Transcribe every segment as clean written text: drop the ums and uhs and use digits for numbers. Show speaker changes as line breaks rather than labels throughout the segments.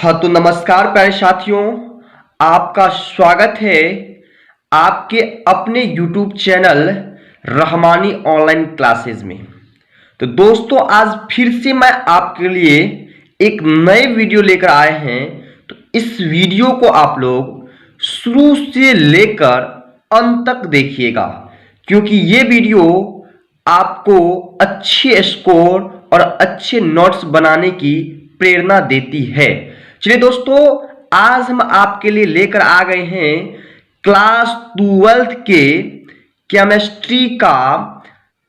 हाँ तो नमस्कार प्यारे साथियों, आपका स्वागत है आपके अपने YouTube channel Rahmani online classes में। तो दोस्तों आज फिर से मैं आपके लिए एक नए वीडियो लेकर आए हैं। तो इस वीडियो को आप लोग शुरू से लेकर अंत तक देखिएगा, क्योंकि ये वीडियो आपको अच्छे स्कोर और अच्छे नोट्स बनाने की प्रेरणा देती है। चलिए दोस्तों, आज हम आपके लिए लेकर आ गए हैं क्लास 12th के केमिस्ट्री का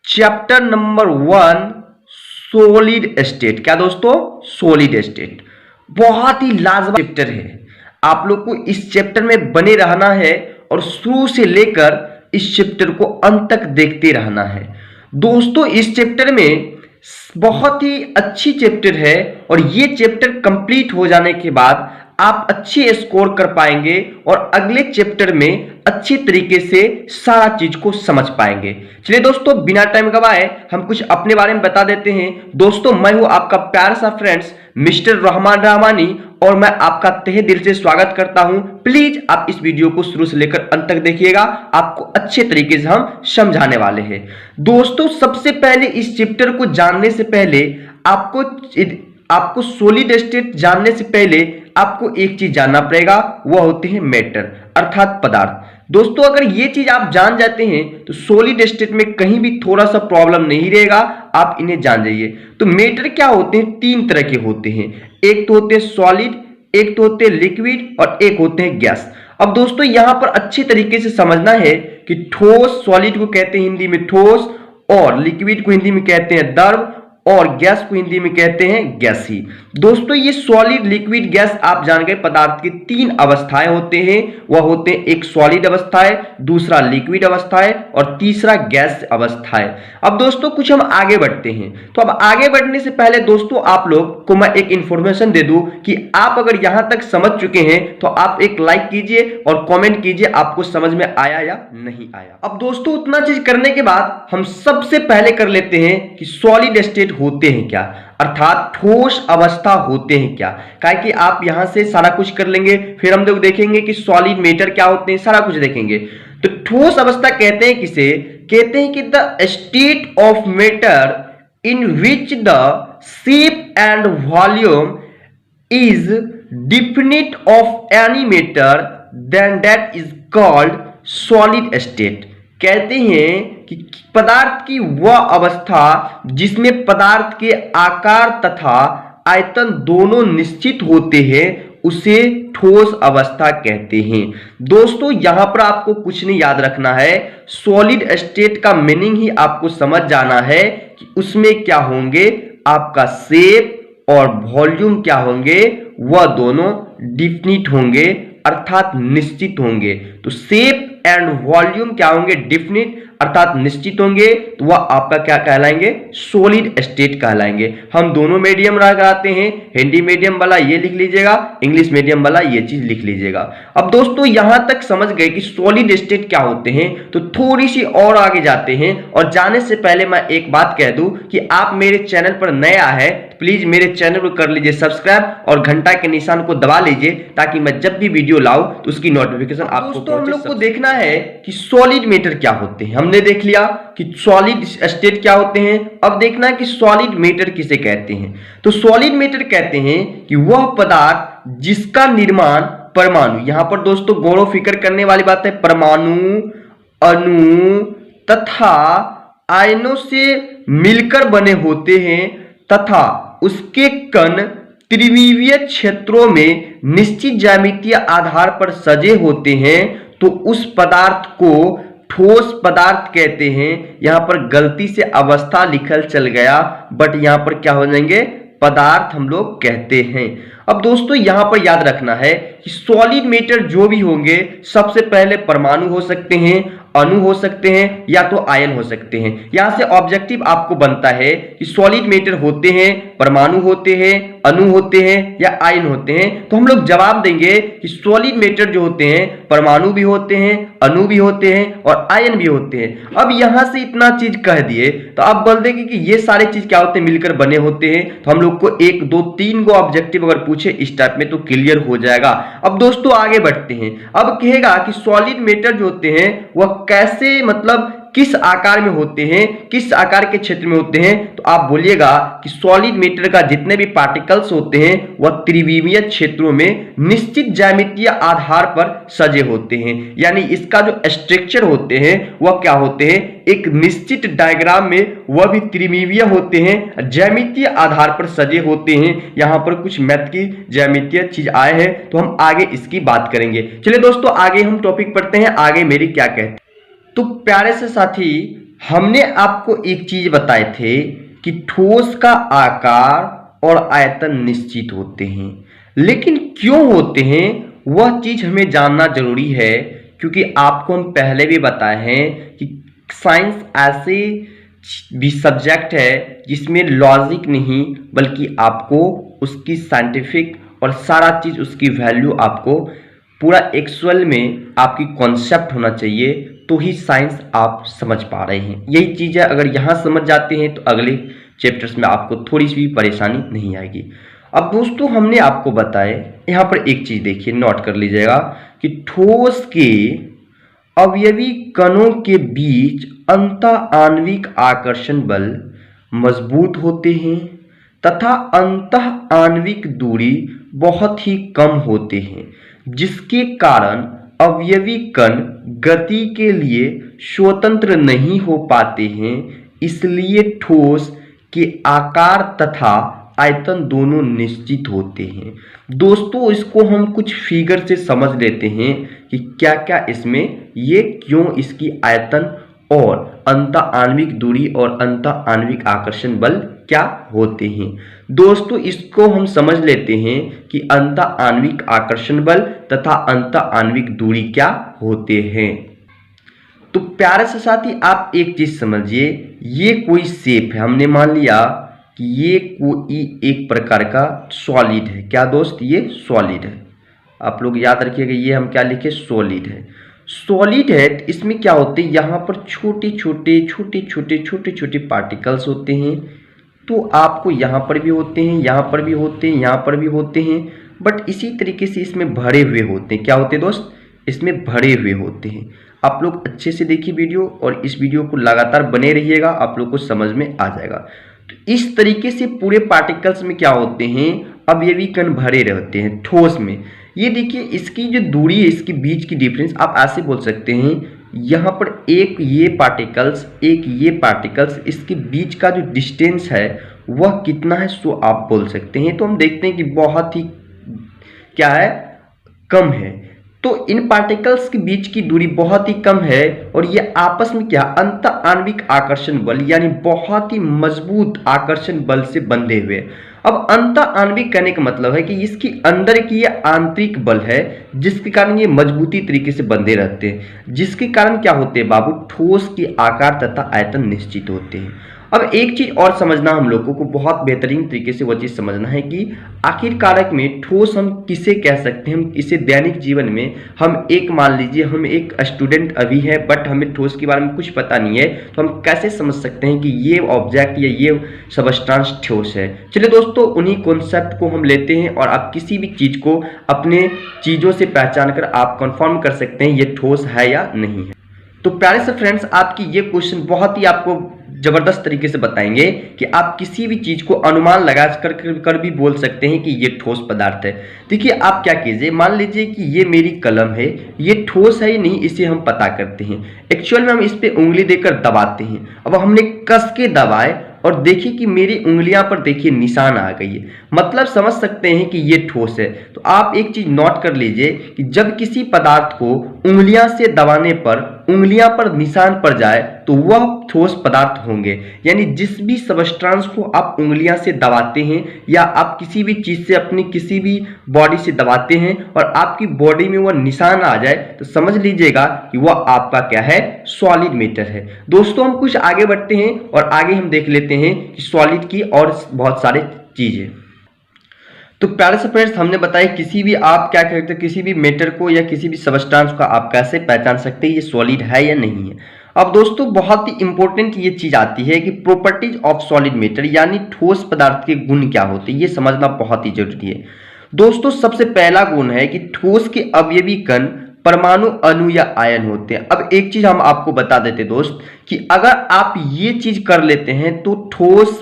चैप्टर नंबर 1 सॉलिड स्टेट। क्या दोस्तों? सॉलिड स्टेट बहुत ही लाजवाब चैप्टर है। आप लोग को इस चैप्टर में बने रहना है और शुरू से लेकर इस चैप्टर को अंत तक देखते रहना है। दोस्तों इस चैप्टर में बहुत ही अच्छी चैप्टर है और ये चैप्टर कंप्लीट हो जाने के बाद आप अच्छे स्कोर कर पाएंगे और अगले चैप्टर में अच्छी तरीके से सारा चीज को समझ पाएंगे। चलिए दोस्तों, बिना टाइम गवाए हम कुछ अपने बारे में बता देते हैं। दोस्तों मैं हूं आपका प्यारा सा फ्रेंड्स मिस्टर रहमान रहमानी और मैं आपका तहे दिल से स्वागत करता हूं। प्लीज आप इस वीडियो को शुरू से लेकर अंत तक देखिएगा, आपको अच्छे तरीके से हम समझाने वाले हैं। दोस्तों सबसे पहले इस चैप्टर को जानने से पहले आपको सॉलिड स्टेट जानने से पहले आपको एक चीज जानना पड़ेगा, वह होते हैं मैटर अर्थात पदार्थ। दोस्तों अगर ये चीज आप जान जाते हैं तो सॉलिड स्टेट में कहीं भी थोड़ा सा प्रॉब्लम नहीं रहेगा, आप इन्हें जान जाइए। तो मैटर क्या होते हैं? तीन तरह के होते हैं। एक तो होते हैं सॉलिड, एक तो होते हैं लिक्विड और एक होते हैं गैस। अब दोस्तों यहां पर अच्छे तरीके से समझना है कि ठोस, सॉलिड को कहते हैं हिंदी में ठोस, और लिक्विड को हिंदी में कहते हैं द्रव, और गैस को हिंदी में कहते हैं गैसी। दोस्तों ये सॉलिड, लिक्विड, गैस आप जान गए पदार्थ की तीन अवस्थाएं होते हैं। वह होते हैं एक सॉलिड अवस्था है, दूसरा लिक्विड अवस्था है और तीसरा गैस अवस्था है। अब दोस्तों कुछ हम आगे बढ़ते हैं। तो अब आगे बढ़ने से पहले दोस्तों आप लोग को मैं एक इंफॉर्मेशन दे दूं कि आप अगर यहां तक समझ चुके हैं तो आप एक लाइक कीजिए और कॉमेंट कीजिए आपको समझ में आया या नहीं आया। अब दोस्तों उतना चीज करने के बाद हम सबसे पहले कर लेते हैं कि सॉलिड स्टेट होते हैं क्या, अर्थात ठोस अवस्था होते हैं क्या। काहे कि आप यहां से सारा कुछ कर लेंगे, फिर हम लोग देखेंगे कि सॉलिड मैटर क्या होते हैं, सारा कुछ देखेंगे। तो ठोस अवस्था कहते हैं किसे? कहते हैं कि the state of matter in which the shape and volume is definite of any matter then that is called solid state. कहते हैं कि पदार्थ की वह अवस्था जिसमें पदार्थ के आकार तथा आयतन दोनों निश्चित होते हैं उसे ठोस अवस्था कहते हैं। दोस्तों यहां पर आपको कुछ नहीं याद रखना है, सॉलिड स्टेट का मीनिंग ही आपको समझ जाना है कि उसमें क्या होंगे, आपका शेप और वॉल्यूम क्या होंगे, वह दोनों डिफिनिट होंगे अर्थात निश्चित होंगे। तो शेप एंड वॉल्यूम क्या होंगे? डिफिनिट अर्थात निश्चित होंगे, तो वह आपका क्या कहलाएंगे? सॉलिड स्टेट कहलाएंगे। हम दोनों मीडियम लगाते हैं, हिंदी मीडियम वाला ये लिख लीजिएगा, इंग्लिश मीडियम वाला ये चीज लिख लीजिएगा। अब दोस्तों यहां तक समझ गए कि सॉलिड स्टेट क्या होते हैं, तो थोड़ी सी और आगे जाते हैं। और जाने से पहले मैं एक बात कह दूं कि आप मेरे चैनल पर नया है प्लीज मेरे चैनल को कर लीजिए सब्सक्राइब और घंटा के निशान को दबा लीजिए ताकि मैं जब भी वीडियो लाऊं तो उसकी नोटिफिकेशन आपको पहुंचे। हम लोग को देखना है कि सॉलिड मैटर क्या होते हैं। हमने देख लिया कि सॉलिड स्टेट क्या होते हैं, अब देखना है कि सॉलिड मैटर किसे कहते हैं। तो सॉलिड मैटर कहते हैं कि वह पदार्थ जिसका निर्माण परमाणु, यहां पर दोस्तों गौर फिक्र करने वाली बात है, परमाणु, अणु तथा आयनों से मिलकर बने होते हैं तथा उसके कण त्रिविमीय क्षेत्रों में निश्चित ज्यामितीय आधार पर सजे होते हैं, तो उस पदार्थ को ठोस पदार्थ कहते हैं। यहां पर गलती से अवस्था लिखल चल गया, बट यहां पर क्या हो जाएंगे? पदार्थ हम लोग कहते हैं। अब दोस्तों यहां पर याद रखना है कि सॉलिड मैटर जो भी होंगे सबसे पहले परमाणु हो सकते हैं, अणु हो सकते हैं या तो आयन हो सकते हैं। यहां से ऑब्जेक्टिव आपको बनता है कि सॉलिड मैटर होते हैं, परमाणु होते हैं, अणु होते हैं या आयन होते हैं? तो हम लोग जवाब देंगे कि सॉलिड मैटर जो होते हैं परमाणु भी होते हैं, अणु भी होते हैं और आयन भी होते हैं। अब यहां से इतना चीज कह दिए तो आप बोल देंगे कि ये सारे चीज क्या होते हैं, मिलकर बने होते हैं। तो हम लोग को 1 2 3 को ऑब्जेक्टिव अगर पूछे इस टाइप में तो क्लियर हो जाएगा। अब दोस्तों आगे बढ़ते हैं। अब कहेगा कि सॉलिड मैटर जो होते हैं वह कैसे, मतलब किस आकार में होते हैं, किस आकार के क्षेत्र में होते हैं? तो आप बोलिएगा कि सॉलिड मैटर का जितने भी पार्टिकल्स होते हैं वह त्रिविमीय क्षेत्रों में निश्चित ज्यामितीय आधार पर सजे होते हैं। यानी इसका जो स्ट्रक्चर होते हैं वह क्या होते हैं, एक निश्चित डायग्राम में, वह भी त्रिविमीय होते हैं, ज्यामितीय आधार पर सजे होते हैं। यहां पर कुछ मैथ की ज्यामितीय चीज आए हैं तो हम आगे इसकी बात करेंगे। चलिए दोस्तों आगे हम टॉपिक पढ़ते हैं, आगे मेरी क्या कहते हैं। तो प्यारे से साथी, हमने आपको एक चीज बताए थे कि ठोस का आकार और आयतन निश्चित होते हैं, लेकिन क्यों होते हैं वह चीज हमें जानना जरूरी है, क्योंकि आपको हम पहले भी बताए हैं कि साइंस ऐसे भी सब्जेक्ट है जिसमें लॉजिक नहीं बल्कि आपको उसकी साइंटिफिक और सारा चीज उसकी वैल्यू आपको पूरा एक्चुअल में आपकी कॉन्सेप्ट होना चाहिए, तो ही साइंस आप समझ पा रहे हैं। यही चीज़ है, अगर यहाँ समझ जाते हैं तो अगले चैप्टर्स में आपको थोड़ी सी भी परेशानी नहीं आएगी। अब दोस्तों हमने आपको बताया, यहाँ पर एक चीज़ देखिए, नोट कर लीजिएगा कि ठोस के अवयवी कणों के बीच अंतः आणविक आकर्षण बल मजबूत होते हैं तथा अंतः आणविक दूरी बहुत ही कम होते हैं, जिसके कारण अवयवी कण गति के लिए स्वतंत्र नहीं हो पाते हैं। इसलिए ठोस के आकार तथा आयतन दोनों निश्चित होते हैं। दोस्तों इसको हम कुछ फिगर से समझ लेते हैं कि क्या क्या इसमें, ये क्यों इसकी आयतन और अंतः आणविक दूरी और अंतः आणविक आकर्षण बल क्या होते हैं। दोस्तों इसको हम समझ लेते हैं कि अंतः आणविक आकर्षण बल तथा अंतः आणविक दूरी क्या होते हैं। तो प्यारे से साथी आप एक चीज समझिए, ये कोई शेप है, हमने मान लिया कि ये कोई एक प्रकार का सॉलिड है। क्या दोस्त, ये सॉलिड है। आप लोग याद रखिएगा, ये हम क्या लिखे, सॉलिड है। सॉलिड है, इसमें क्या होते हैं, यहाँ पर छोटे छोटे पार्टिकल्स होते हैं। तो आपको यहाँ पर भी होते हैं, यहाँ पर भी होते हैं, यहाँ पर भी होते हैं, बट इसी तरीके से इसमें भरे हुए होते हैं। क्या होते हैं दोस्त, इसमें भरे हुए होते हैं। आप लोग अच्छे से देखिए वीडियो, और इस वीडियो को लगातार बने रहिएगा, आप लोग को समझ में आ जाएगा। तो इस तरीके से पूरे पार्टिकल्स में क्या होते हैं, अवयवी कण भरे रहते हैं ठोस में। ये देखिए इसकी जो दूरी है, इसके बीच की डिफरेंस आप ऐसे बोल सकते हैं, यहाँ पर एक ये पार्टिकल्स, एक ये पार्टिकल्स, इसके बीच का जो डिस्टेंस है वह कितना है, सो आप बोल सकते हैं। तो हम देखते हैं कि बहुत ही क्या है, कम है। तो इन पार्टिकल्स के बीच की दूरी बहुत ही कम है, और ये आपस में क्या, अंतः आणविक आकर्षण बल यानी बहुत ही मजबूत आकर्षण बल से बंधे हुए। अब अंतः आणविक कहने का मतलब है कि इसकी अंदर की ये आंतरिक बल है, जिसके कारण ये मजबूती तरीके से बंधे रहते हैं, जिसके कारण क्या होते हैं बाबू, ठोस के आकार तथा आयतन निश्चित होते हैं। अब एक चीज और समझना हम लोगों को, बहुत बेहतरीन तरीके से वो चीज समझना है कि आखिर कारक में ठोस हम किसे कह सकते हैं। हम इसे दैनिक जीवन में, हम एक मान लीजिए हम एक स्टूडेंट अभी है, बट हमें ठोस के बारे में कुछ पता नहीं है, तो हम कैसे समझ सकते हैं कि ये ऑब्जेक्ट या ये सबस्टांस ठोस है। चलिए दोस्तों उन्हीं कॉन्सेप्ट को हम लेते हैं, और आप किसी भी चीज को अपने चीजों से पहचान कर आप कंफर्म कर सकते हैं ये ठोस है या नहीं है। तो प्यारे से फ्रेंड्स, आपकी ये क्वेश्चन बहुत ही आपको जबरदस्त तरीके से बताएंगे कि आप किसी भी चीज को अनुमान लगा कर भी बोल सकते हैं कि ये ठोस पदार्थ है। देखिए आप क्या कीजिए, मान लीजिए कि ये मेरी कलम है, ये ठोस है या नहीं इसे हम पता करते हैं। एक्चुअल में हम इस पे उंगली देकर दबाते हैं। अब हमने कस के दबाए और देखिए कि मेरी उंगलियां पर देखिए निशान आ गई है, मतलब समझ सकते हैं कि ये ठोस है। तो आप एक चीज नोट कर लीजिए कि जब किसी पदार्थ को उंगलियां से दबाने पर उंगलियां पर निशान पड़ जाए तो वह ठोस पदार्थ होंगे। यानी जिस भी सबस्टांस को आप उंगलियां से दबाते हैं, या आप किसी भी चीज से अपनी किसी भी बॉडी से दबाते हैं और आपकी बॉडी में वह निशान आ जाए, तो समझ लीजिएगा कि वह आपका क्या है, सॉलिड मैटर है। दोस्तों हम कुछ आगे बढ़ते हैं और आगे हम देख लेते हैं कि सॉलिड की और बहुत सारे चीजें। तो प्यारे से फ्रेंड्स, हमने बताया किसी भी आप क्या कहते हैं, किसी भी मेटर को या किसी भी सबस्टांस को आप कैसे पहचान सकते हैं ये सॉलिड है या नहीं है। अब दोस्तों बहुत ही इंपॉर्टेंट ये चीज आती है कि प्रॉपर्टीज ऑफ सॉलिड मेटर यानी ठोस पदार्थ के गुण क्या होते हैं, ये समझना बहुत ही जरूरी है। दोस्तों सबसे पहला गुण है कि ठोस के अवयवी कण परमाणु, अणु या आयन होते हैं। अब एक चीज हम आपको बता देते दोस्त कि अगर आप ये चीज कर लेते हैं तो ठोस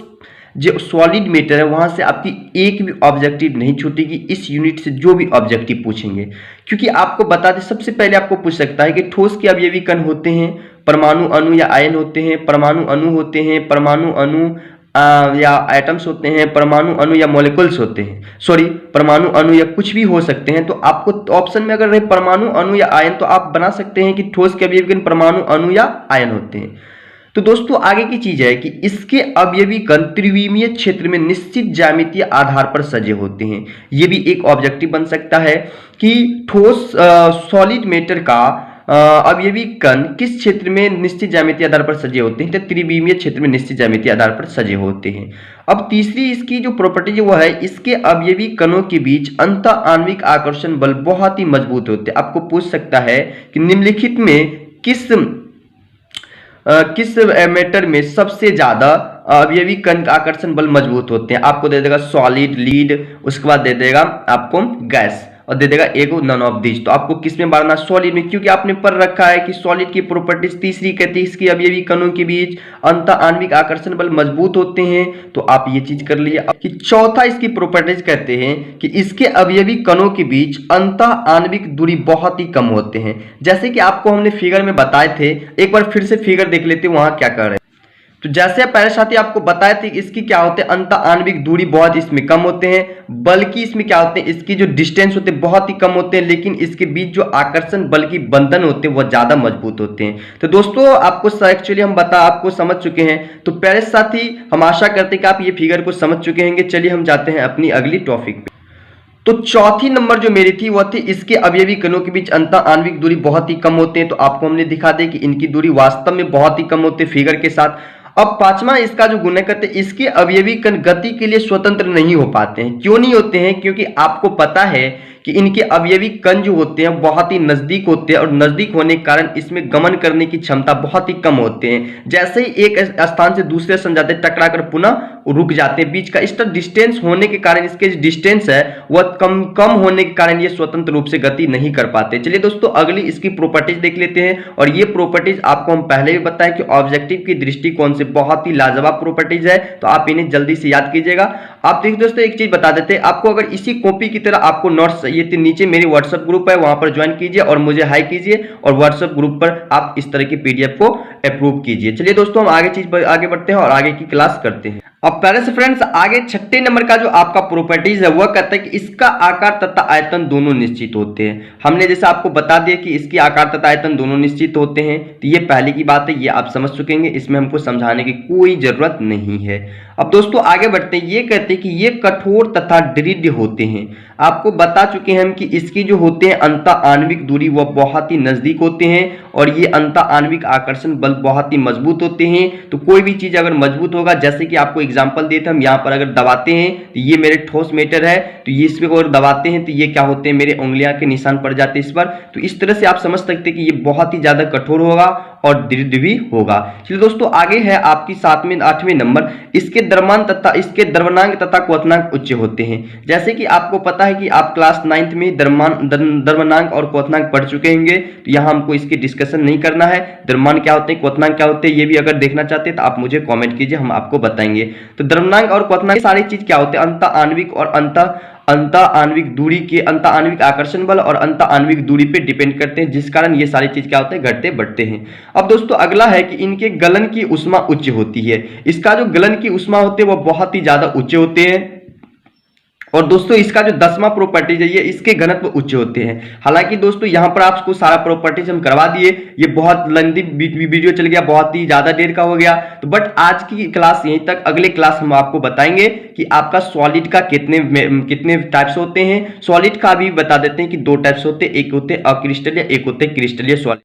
जो सॉलिड मैटर है वहां से आपकी एक भी ऑब्जेक्टिव नहीं छूटेगी। इस यूनिट से जो भी ऑब्जेक्टिव पूछेंगे, क्योंकि आपको बता दें सबसे पहले आपको पूछ सकता है कि ठोस के अवयवी कण होते हैं, परमाणु, अणु या आयन होते हैं, परमाणु अणु होते हैं, परमाणु अणु या एटम्स होते हैं, परमाणु अणु या मॉलिक्यूल्स होते हैं, सॉरी परमाणु अणु या कुछ भी हो सकते हैं। तो आपको ऑप्शन में अगर रहे परमाणु अणु या आयन तो आप बना सकते हैं कि ठोस के अवयवी कण परमाणु अणु या आयन होते हैं। तो दोस्तों आगे की चीज है कि इसके अवयवी कण त्रिविमीय क्षेत्र में निश्चित ज्यामितीय आधार पर सजे होते हैं। यह भी एक ऑब्जेक्टिव बन सकता है कि ठोस सॉलिड मैटर का अवयवी कण किस क्षेत्र में निश्चित ज्यामितीय आधार पर सजे होते हैं, तो त्रिविमीय क्षेत्र में निश्चित ज्यामितीय आधार पर सजे होते हैं। अब तीसरी इसकी जो प्रॉपर्टी है वो है इसके अवयवी कणों के बीच अंतः आणविक आकर्षण बल बहुत ही मजबूत होते हैं। आपको पूछ सकता है कि निम्नलिखित में किस मैटर में सबसे ज्यादा अवयवी कण आकर्षण बल मजबूत होते हैं। आपको दे देगा सॉलिड, लीड, उसके बाद दे देगा आपको गैस और दे देगा एगो नन ऑफ दिस। तो आपको किस में मारना, सॉलिड में, क्योंकि आपने पढ़ रखा है कि सॉलिड की प्रॉपर्टीज तीसरी कहती है इसकी अवयवी कणों के बीच अंतः आणविक आकर्षण बल मजबूत होते हैं। तो आप ये चीज कर लिए कि चौथा इसकी प्रॉपर्टीज कहते हैं कि इसके अवयवी कणों के बीच अंतः आणविक दूरी बहुत ही कम होते हैं। जैसे कि आपको हमने फिगर में बताए थे, एक बार फिर से फिगर देख लेते हैं वहां क्या कर रहे हैं। तो जैसे पहले साथी आपको बताए थे इसकी क्या होते हैं, अंतः आणविक दूरी बहुत इसमें कम होते हैं, बल्कि इसमें क्या होते हैं इसकी जो डिस्टेंस होते हैं बहुत ही कम होते हैं, लेकिन इसके बीच जो आकर्षण बल की बंधन होते हैं वो ज्यादा मजबूत होते हैं। तो दोस्तों आपको एक्चुअली हम आपको समझ चुके हैं। तो पहले साथी हम आशा करते हैं कि आप ये फिगर को समझ चुके होंगे। चलिए हम जाते हैं अपनी अगली टॉपिक पे। तो चौथी नंबर जो मेरी थी वो थी इसके अवयवी कणों के बीच अंतः आणविक दूरी बहुत ही कम होते हैं। तो आपको हमने दिखा दे कि इनकी दूरी वास्तव में बहुत ही कम होती है फिगर के साथ। अब पांचवा इसका जो गुण है कहते हैं इसके अवयवी कण गति के लिए स्वतंत्र नहीं हो पाते हैं। क्यों नहीं होते हैं, क्योंकि आपको पता है कि इनके अवयवी कण जो होते हैं बहुत ही नजदीक होते हैं और नजदीक होने के कारण इसमें गमन करने की क्षमता बहुत ही कम होते हैं। जैसे ही एक स्थान से दूसरे स्थान जाते हैं टकरा कर पुनः रुक जाते हैं। बीच का इस डिस्टेंस होने के कारण इसके डिस्टेंस है वह कम होने के कारण ये स्वतंत्र रूप से गति नहीं कर पाते। चलिए दोस्तों अगली इसकी प्रॉपर्टीज देख लेते हैं। और ये प्रॉपर्टीज आपको हम पहले भी बताएं कि ऑब्जेक्टिव की दृष्टिकोण से बहुत ही लाजवाब प्रॉपर्टीज है, तो आप इन्हें जल्दी से याद कीजिएगा। आप देखिए दोस्तों एक चीज बता देते हैं आपको, अगर इसी कॉपी की तरह आपको नोट्स ये नीचे मेरी व्हाट्सएप ग्रुप है वहां पर ज्वाइन कीजिए और मुझे हाई कीजिए और व्हाट्सएप ग्रुप पर आप इस तरह की पीडीएफ को अप्रूव कीजिए। चलिए दोस्तों हम आगे बढ़ते हैं और आगे की क्लास करते हैं। अब पहले से फ्रेंड्स आगे छठे नंबर का जो आपका प्रॉपर्टीज है वह कहता है कि इसका आकार तथा आयतन दोनों निश्चित होते हैं। हमने जैसे आपको बता दिया कि इसकी आकार तथा आयतन दोनों निश्चित होते हैं, तो ये पहले की बात है, ये आप समझ चुकेंगे, इसमें हमको समझाने की कोई जरूरत नहीं है। अब दोस्तों आगे बढ़ते हैं। ये कहते हैं कि ये कठोर तथा दृढ़ होते हैं। आपको बता चुके हैं हम कि इसकी जो होते हैं अंतः आणविक दूरी वह बहुत ही नजदीक होते हैं और ये अंतः आणविक आकर्षण बल बहुत ही मजबूत होते हैं। तो कोई भी चीज अगर मजबूत होगा, जैसे कि आपको एग्जांपल दिए थे, हम यहाँ पर अगर दबाते हैं तो ये मेरे ठोस मैटर है, तो ये इसमें अगर दबाते हैं तो ये क्या होते हैं मेरे उंगलियां के निशान पड़ जाते हैं इस पर। तो इस तरह से आप समझ सकते हैं कि ये बहुत ही ज्यादा कठोर होगा और दृढ़ भी होगा। चलिए दोस्तों आगे है आपकी 8वें नंबर, इसके द्रव्यमान तथा क्वथनांक उच्च होते हैं। जैसे कि आपको पता है कि आप क्लास 9th में द्रव्यमानक और क्वथनांक पढ़ चुके होंगे, तो यहाँ हमको इसकी डिस्कशन नहीं करना है। द्रव्यमान क्या होते हैं, क्वथनांक क्या होते हैं, ये भी अगर देखना चाहते हैं तो आप मुझे कमेंट कीजिए, हम आपको बताएंगे। तो द्रव्यमानक और क्वथनांक सारी चीज क्या होते हैं, अंतः आणविक और अंतः आणविक दूरी के अंतः आणविक आकर्षण बल और अंतः आणविक दूरी पे डिपेंड करते हैं, जिस कारण ये सारी चीज क्या होते हैं घटते बढ़ते हैं। अब दोस्तों अगला है कि इनके गलन की ऊष्मा उच्च होती है। इसका जो गलन की ऊष्मा होती है वो बहुत ही ज्यादा उच्च होते हैं। और दोस्तों इसका जो 10वां प्रॉपर्टीज है ये इसके घनत्व उच्च होते हैं। हालांकि दोस्तों यहाँ पर आपको सारा प्रॉपर्टीज हम करवा दिए, ये बहुत लंबी वीडियो चल गया, बहुत ही ज्यादा देर का हो गया। तो बट आज की क्लास यहीं तक, अगले क्लास हम आपको बताएंगे कि आपका सॉलिड का कितने टाइप्स होते हैं। सॉलिड का भी बता देते हैं कि 2 टाइप्स होते हैं, एक होते हैं अक्रिस्टलीय, एक होते हैं क्रिस्टलीय सॉलिड।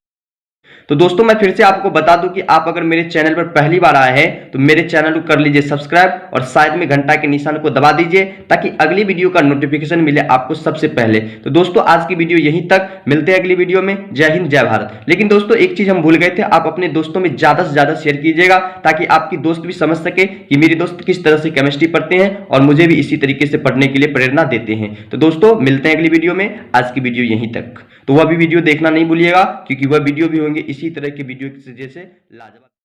तो दोस्तों मैं फिर से आपको बता दूं कि आप अगर मेरे चैनल पर पहली बार आए हैं तो मेरे चैनल को कर लीजिए सब्सक्राइब और साइड में घंटा के निशान को दबा दीजिए ताकि अगली वीडियो का नोटिफिकेशन मिले आपको सबसे पहले। तो दोस्तों आज की वीडियो यहीं तक, मिलते हैं अगली वीडियो में। जय हिंद जय भारत। लेकिन दोस्तों एक चीज हम भूल गए थे, आप अपने दोस्तों में ज्यादा से ज्यादा शेयर कीजिएगा ताकि आपकी दोस्त भी समझ सके कि मेरे दोस्त किस तरह से केमिस्ट्री पढ़ते हैं और मुझे भी इसी तरीके से पढ़ने के लिए प्रेरणा देते हैं। तो दोस्तों मिलते हैं अगली वीडियो में, आज की वीडियो यहीं तक। तो वह भी वीडियो देखना नहीं भूलिएगा क्योंकि वह वीडियो भी होंगे इसी तरह के वीडियो जैसे लाजवाब।